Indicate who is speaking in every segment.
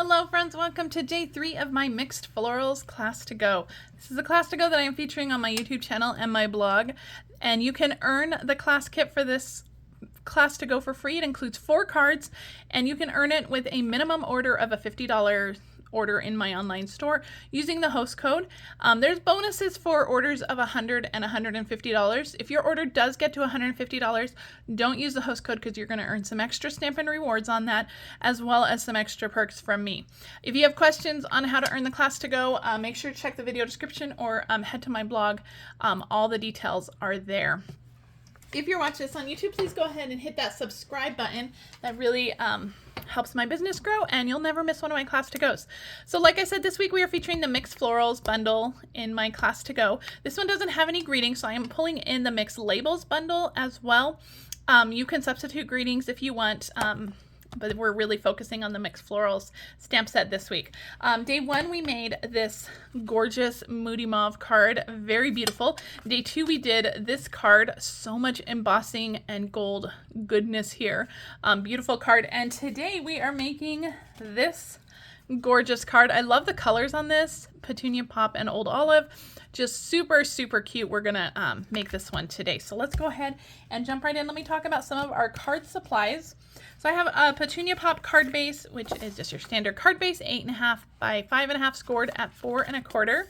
Speaker 1: Hello friends, welcome to day 3 of my Mixed Florals class to go. This is a class to go that I am featuring on my YouTube channel and my blog, and you can earn the class kit for this class to go for free. It includes 4 cards, and you can earn it with a minimum order of a $50 order in my online store using the host code. There's bonuses for orders of $100 and $150. If your order does get to $150, don't use the host code because you're going to earn some extra Stampin' rewards on that, as well as some extra perks from me. If you have questions on how to earn the class to go, make sure to check the video description or head to my blog. All the details are there. If you're watching this on YouTube, please go ahead and hit that subscribe button. That really helps my business grow, and you'll never miss one of my class to goes. So like I said, this week we are featuring the Mixed Florals Bundle in my class to go. This one doesn't have any greetings, so I am pulling in the Mixed Labels Bundle as well. You can substitute greetings if you want, but we're really focusing on the Mixed Florals stamp set this week. Day 1, we made this gorgeous Moody Mauve card, very beautiful. Day 2, we did this card, so much embossing and gold goodness here. Beautiful card. And today we are making this gorgeous card. I love the colors on this, Petunia Pop and Old Olive. Just super, super cute. We're gonna make this one today. So let's go ahead and jump right in. Let me talk about some of our card supplies. So I have a Petunia Pop card base, which is just your standard card base, 8.5 by 5.5 scored at 4 1/4.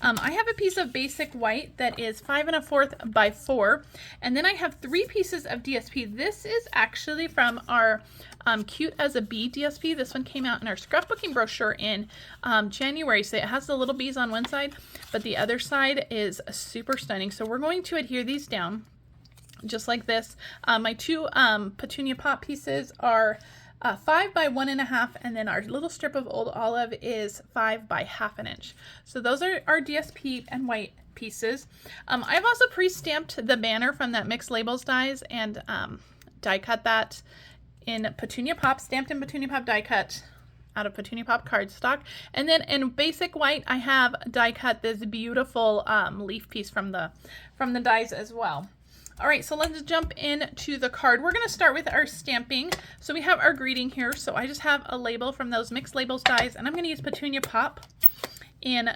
Speaker 1: I have a piece of basic white that is 5 1/4 by 4. And then I have 3 pieces of DSP. This is actually from our Cute as a Bee DSP. This one came out in our scrapbooking brochure in January. So it has the little bees on one side, but the other side is super stunning. So we're going to adhere these down just like this. My 2 Petunia Pop pieces are 5 by 1.5, and then our little strip of Old Olive is 5 by 1/2 inch. So those are our DSP and white pieces. I've also pre-stamped the banner from that Mixed Labels dies and die cut that in Petunia Pop, stamped in Petunia Pop die cut out of Petunia Pop cardstock. And then in basic white, I have die cut this beautiful leaf piece from the dies as well. All right, so let's jump into the card. We're going to start with our stamping. So we have our greeting here. So I just have a label from those Mixed Labels dies, and I'm going to use Petunia Pop in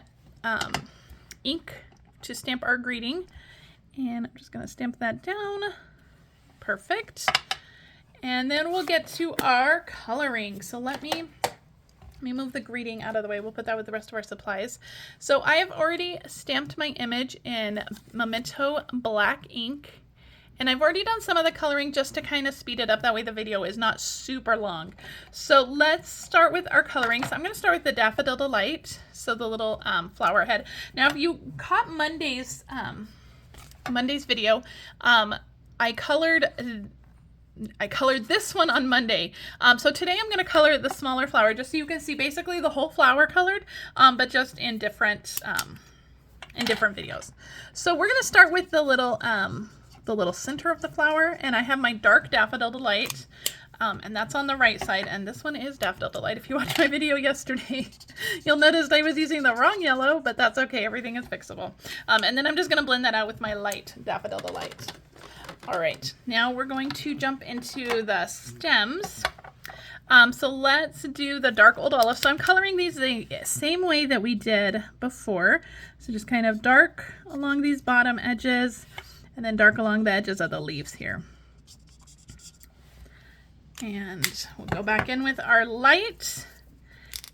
Speaker 1: ink to stamp our greeting. And I'm just going to stamp that down. Perfect. And then we'll get to our coloring. So let me move the greeting out of the way. We'll put that with the rest of our supplies. So I have already stamped my image in Memento black ink. And I've already done some of the coloring just to kind of speed it up. That way the video is not super long. So let's start with our coloring. So I'm going to start with the Daffodil Delight. So the little flower head. Now, if you caught Monday's video, I colored this one on Monday. So today I'm going to color the smaller flower just so you can see basically the whole flower colored, but just in different videos. So we're going to start with the little center of the flower, and I have my dark Daffodil Delight, and that's on the right side, and this one is Daffodil Delight. If you watched my video yesterday, you'll notice I was using the wrong yellow, but that's okay. Everything is fixable. And then I'm just going to blend that out with my light Daffodil Delight. All right, now we're going to jump into the stems. So let's do the dark Old Olive. So I'm coloring these the same way that we did before. So just kind of dark along these bottom edges, and then dark along the edges of the leaves here. And we'll go back in with our light,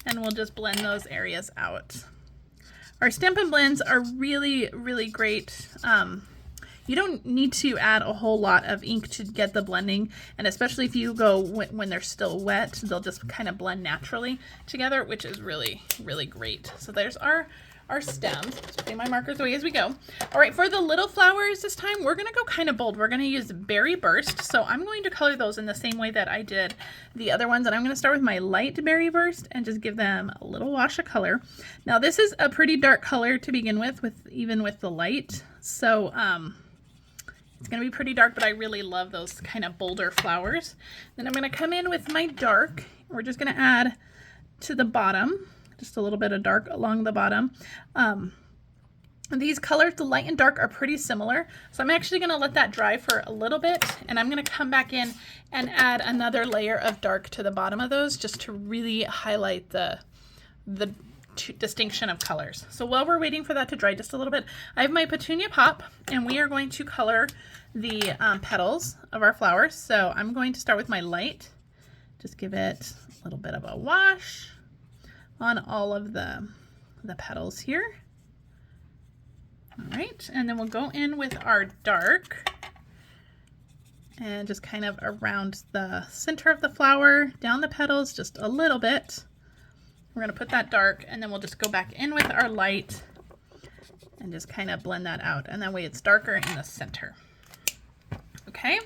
Speaker 1: and we'll just blend those areas out. Our Stampin' blends are really, really great. You don't need to add a whole lot of ink to get the blending, and especially if you go when they're still wet, they'll just kind of blend naturally together, which is really, really great. So there's our stems. Just putting my markers away as we go. All right, for the little flowers this time, we're going to go kind of bold. We're going to use Berry Burst. So I'm going to color those in the same way that I did the other ones, and I'm going to start with my light Berry Burst and just give them a little wash of color. Now this is a pretty dark color to begin with even with the light. So it's going to be pretty dark, but I really love those kind of bolder flowers. Then I'm going to come in with my dark. We're just going to add to the bottom, just a little bit of dark along the bottom. These colors, the light and dark, are pretty similar. So I'm actually going to let that dry for a little bit, and I'm going to come back in and add another layer of dark to the bottom of those just to really highlight the distinction of colors. So while we're waiting for that to dry just a little bit, I have my Petunia Pop, and we are going to color the petals of our flowers. So I'm going to start with my light. Just give it a little bit of a wash on all of the petals here. All right, and then we'll go in with our dark and just kind of around the center of the flower, down the petals just a little bit. We're going to put that dark, and then we'll just go back in with our light and just kind of blend that out, and that way it's darker in the center. Okay,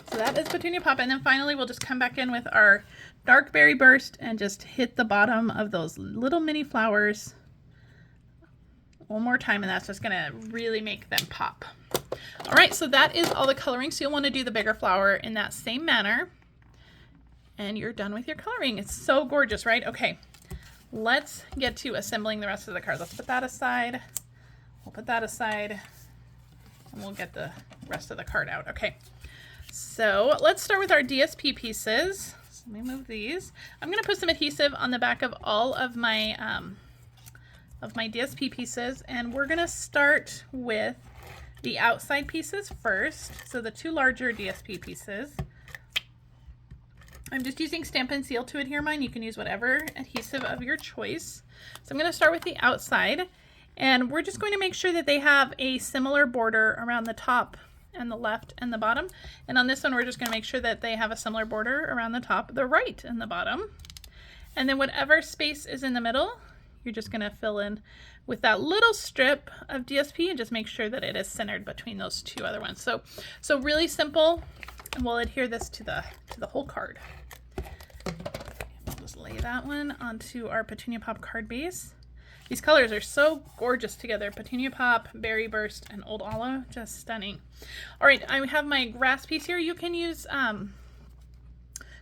Speaker 1: so that is Petunia Pop, and then finally we'll just come back in with our dark Berry Burst and just hit the bottom of those little mini flowers one more time, and that's just going to really make them pop. All right, so that is all the coloring. So you'll want to do the bigger flower in that same manner, and you're done with your coloring. It's so gorgeous, right? Okay, let's get to assembling the rest of the card. Let's put that aside. We'll put that aside, and we'll get the rest of the card out. Okay, so let's start with our DSP pieces. So let me move these. I'm going to put some adhesive on the back of all of my DSP pieces, and we're going to start with the outside pieces first. So the two larger DSP pieces. I'm just using Stampin' Seal to adhere mine. You can use whatever adhesive of your choice. So I'm going to start with the outside, and we're just going to make sure that they have a similar border around the top and the left and the bottom. And on this one, we're just going to make sure that they have a similar border around the top, the right, and the bottom. And then whatever space is in the middle, you're just going to fill in with that little strip of DSP and just make sure that it is centered between those two other ones. So really simple, and we'll adhere this to the whole card. We'll just lay that one onto our Petunia Pop card base. These colors are so gorgeous together. Petunia Pop, Berry Burst, and Old Olive, just stunning. All right, I have my grass piece here. You can use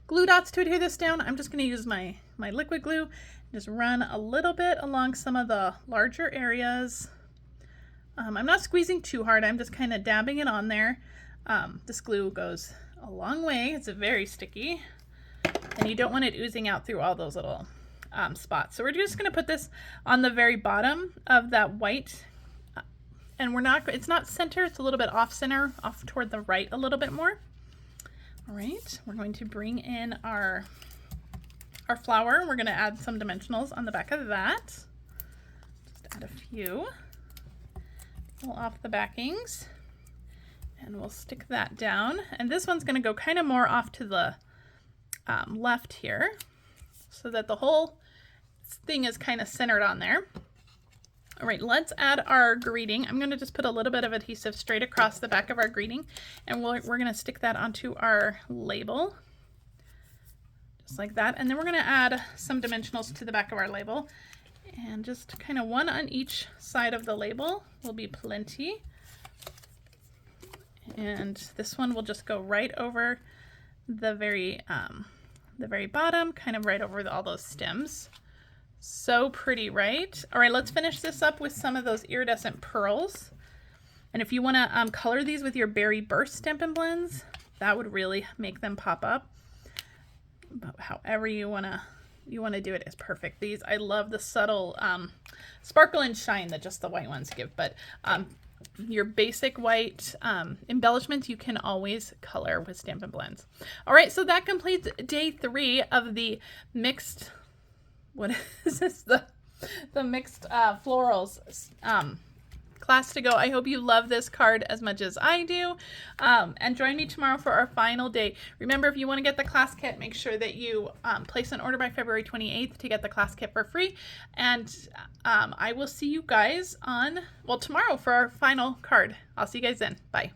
Speaker 1: glue dots to adhere this down. I'm just going to use my liquid glue. Just run a little bit along some of the larger areas. I'm not squeezing too hard. I'm just kind of dabbing it on there. This glue goes a long way. It's very sticky, and you don't want it oozing out through all those little spots. So we're just going to put this on the very bottom of that white, and it's not center. It's a little bit off center, off toward the right a little bit more. All right, we're going to bring in our flower. We're going to add some dimensionals on the back of that. Just add a few. Pull off the backings, and we'll stick that down. And this one's going to go kind of more off to the left here, so that the whole thing is kind of centered on there. All right, let's add our greeting. I'm going to just put a little bit of adhesive straight across the back of our greeting, and we're going to stick that onto our label. Just like that. And then we're going to add some dimensionals to the back of our label, and just kind of one on each side of the label will be plenty. And this one will just go right over the very bottom, kind of right over all those stems. So pretty, right? All right, let's finish this up with some of those iridescent pearls. And if you want to color these with your Berry Burst Stampin' Blends, that would really make them pop up. But however you want to do it is perfect. These, I love the subtle sparkle and shine that just the white ones give, but your basic white embellishments you can always color with Stampin' Blends. All right, so that completes day 3 of the mixed, what is this, the Mixed Florals class to go. I hope you love this card as much as I do, and join me tomorrow for our final day. Remember, if you want to get the class kit, make sure that you place an order by February 28th to get the class kit for free, and I will see you guys on, well, tomorrow for our final card. I'll see you guys then. Bye.